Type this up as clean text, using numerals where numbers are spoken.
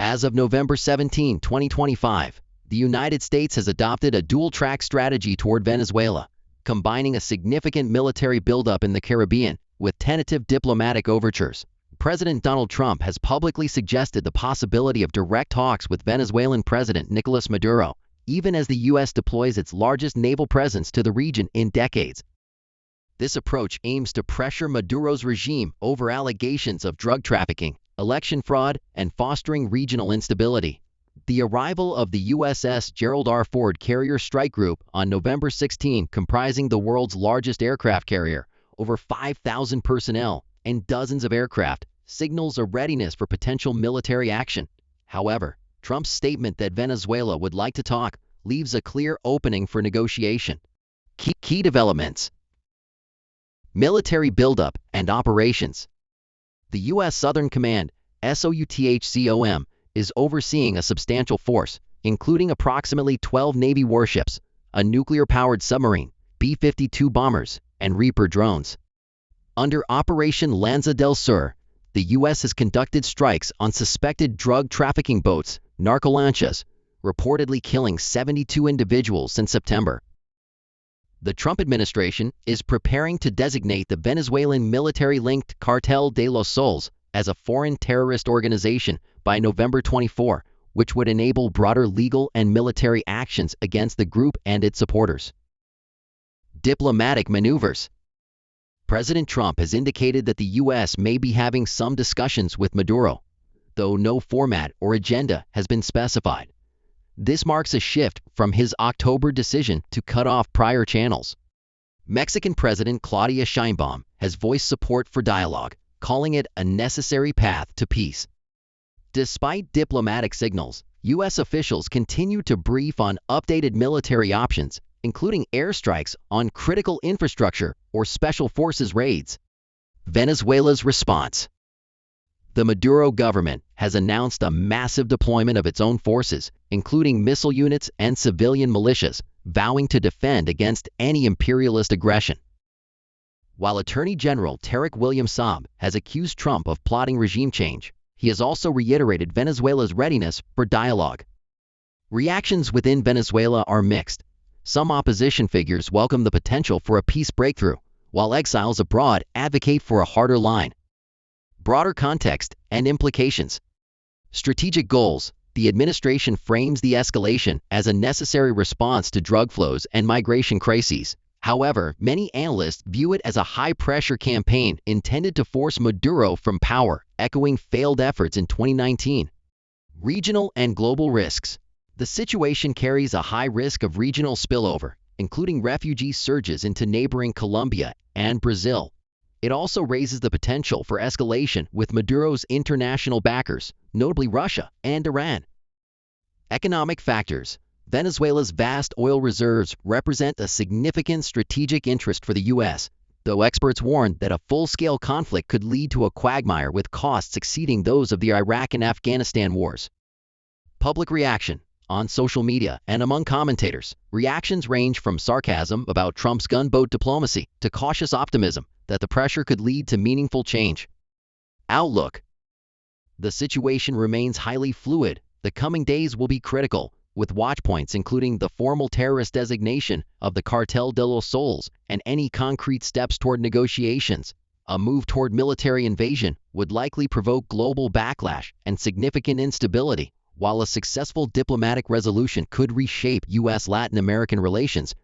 As of November 17, 2025, the United States has adopted a dual-track strategy toward Venezuela, combining a significant military buildup in the Caribbean with tentative diplomatic overtures. President Donald Trump has publicly suggested the possibility of direct talks with Venezuelan President Nicolas Maduro, even as the U.S. deploys its largest naval presence to the region in decades. This approach aims to pressure Maduro's regime over allegations of drug trafficking, election fraud, and fostering regional instability. The arrival of the USS Gerald R. Ford Carrier Strike Group on November 16, comprising the world's largest aircraft carrier, over 5,000 personnel, and dozens of aircraft, signals a readiness for potential military action. However, Trump's statement that Venezuela would like to talk leaves a clear opening for negotiation. Key developments: military buildup and operations. The U.S. Southern Command, SOUTHCOM, is overseeing a substantial force, including approximately 12 Navy warships, a nuclear-powered submarine, B-52 bombers, and Reaper drones. Under Operation Lanza del Sur, the U.S. has conducted strikes on suspected drug trafficking boats, narcolanchas, reportedly killing 72 individuals since September. The Trump administration is preparing to designate the Venezuelan military-linked Cartel de los Soles as a foreign terrorist organization by November 24, which would enable broader legal and military actions against the group and its supporters. Diplomatic maneuvers. President Trump has indicated that the U.S. may be having some discussions with Maduro, though no format or agenda has been specified. This marks a shift from his October decision to cut off prior channels. Mexican President Claudia Sheinbaum has voiced support for dialogue, calling it a necessary path to peace. Despite diplomatic signals, U.S. officials continue to brief on updated military options, including airstrikes on critical infrastructure or special forces raids. Venezuela's response. The Maduro government has announced a massive deployment of its own forces, including missile units and civilian militias, vowing to defend against any imperialist aggression. While Attorney General Tarek William Saab has accused Trump of plotting regime change, he has also reiterated Venezuela's readiness for dialogue. Reactions within Venezuela are mixed. Some opposition figures welcome the potential for a peace breakthrough, while exiles abroad advocate for a harder line. Broader context and implications. Strategic goals. The administration frames the escalation as a necessary response to drug flows and migration crises. However, many analysts view it as a high-pressure campaign intended to force Maduro from power, echoing failed efforts in 2019. Regional and global risks. The situation carries a high risk of regional spillover, including refugee surges into neighboring Colombia and Brazil. It also raises the potential for escalation with Maduro's international backers, notably Russia and Iran. Economic factors. Venezuela's vast oil reserves represent a significant strategic interest for the U.S., though experts warn that a full-scale conflict could lead to a quagmire with costs exceeding those of the Iraq and Afghanistan wars. Public reaction. On social media and among commentators, reactions range from sarcasm about Trump's gunboat diplomacy to cautious optimism that the pressure could lead to meaningful change. Outlook. The situation remains highly fluid. The coming days will be critical, with watchpoints including the formal terrorist designation of the Cartel de los Soles and any concrete steps toward negotiations. A move toward military invasion would likely provoke global backlash and significant instability, while a successful diplomatic resolution could reshape U.S.-Latin American relations